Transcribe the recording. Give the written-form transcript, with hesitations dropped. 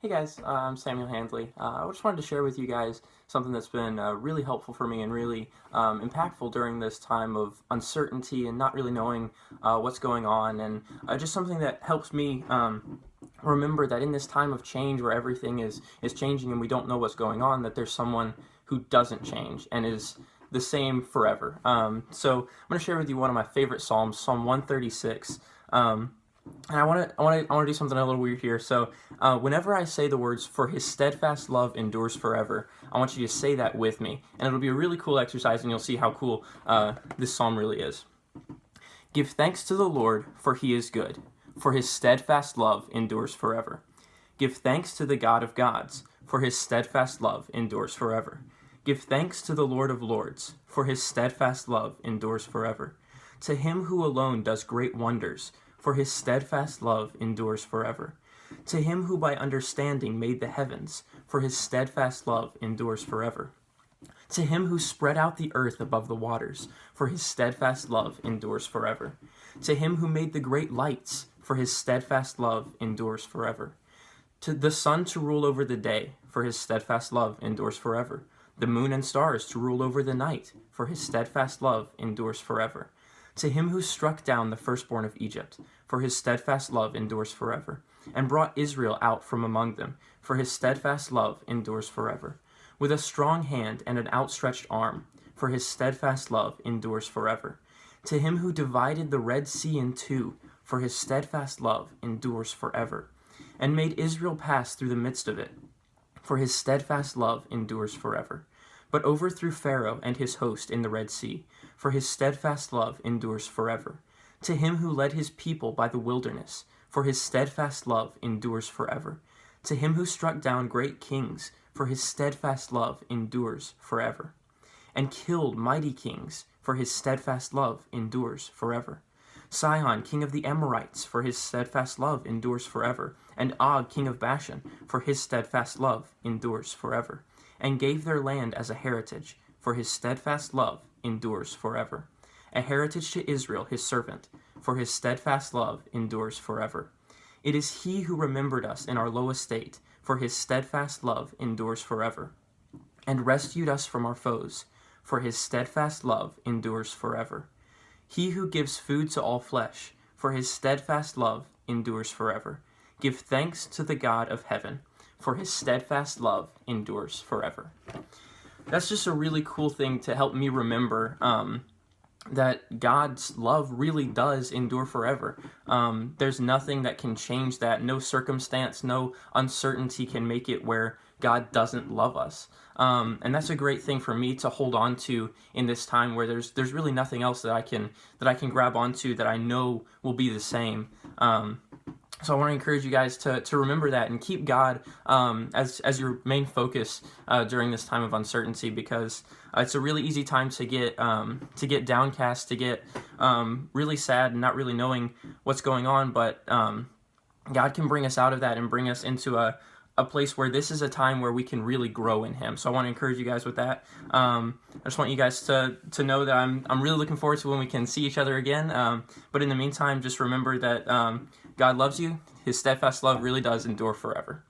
Hey guys, I'm Samuel Handley. I just wanted to share with you guys something that's been really helpful for me and really impactful during this time of uncertainty and not really knowing what's going on, and just something that helps me remember that in this time of change where everything is changing and we don't know what's going on, that there's someone who doesn't change and is the same forever. So I'm going to share with you one of my favorite Psalms, Psalm 136. And I want to do something a little weird here. So, whenever I say the words "for His steadfast love endures forever," I want you to say that with me, and it'll be a really cool exercise, and you'll see how cool this psalm really is. Give thanks to the Lord, for He is good, for His steadfast love endures forever. Give thanks to the God of gods, for His steadfast love endures forever. Give thanks to the Lord of lords, for His steadfast love endures forever. To Him who alone does great wonders, for His steadfast love endures forever. To Him who by understanding made the heavens, for His steadfast love endures forever. To Him who spread out the earth above the waters, for His steadfast love endures forever. To Him who made the great lights, for His steadfast love endures forever. To the sun to rule over the day, for His steadfast love endures forever. The moon and stars to rule over the night, for His steadfast love endures forever. To Him who struck down the firstborn of Egypt, for His steadfast love endures forever, and brought Israel out from among them, for His steadfast love endures forever. With a strong hand and an outstretched arm, for His steadfast love endures forever. To Him who divided the Red Sea in two, for His steadfast love endures forever, and made Israel pass through the midst of it, for His steadfast love endures forever. But overthrew Pharaoh and his host in the Red Sea, for His steadfast love endures forever. To Him who led His people by the wilderness, for His steadfast love endures forever. To Him who struck down great kings, for His steadfast love endures forever. And killed mighty kings, for His steadfast love endures forever. Sihon, king of the Amorites, for His steadfast love endures forever. And Og, king of Bashan, for His steadfast love endures forever. And gave their land as a heritage, for His steadfast love endures forever. A heritage to Israel, His servant, for His steadfast love endures forever. It is He who remembered us in our low estate, for His steadfast love endures forever. And rescued us from our foes, for His steadfast love endures forever. He who gives food to all flesh, for His steadfast love endures forever. Give thanks to the God of heaven, for His steadfast love endures forever. That's just a really cool thing to help me remember that God's love really does endure forever. There's nothing that can change that. No circumstance, no uncertainty can make it where God doesn't love us. And that's a great thing for me to hold on to in this time where there's really nothing else that I can grab onto that I know will be the same. So I want to encourage you guys to remember that and keep God as your main focus during this time of uncertainty, because it's a really easy time to get downcast, to get really sad and not really knowing what's going on. But God can bring us out of that and bring us into a place where this is a time where we can really grow in Him. So I want to encourage you guys with that. I just want you guys to know that I'm really looking forward to when we can see each other again. But in the meantime, just remember that God loves you. His steadfast love really does endure forever.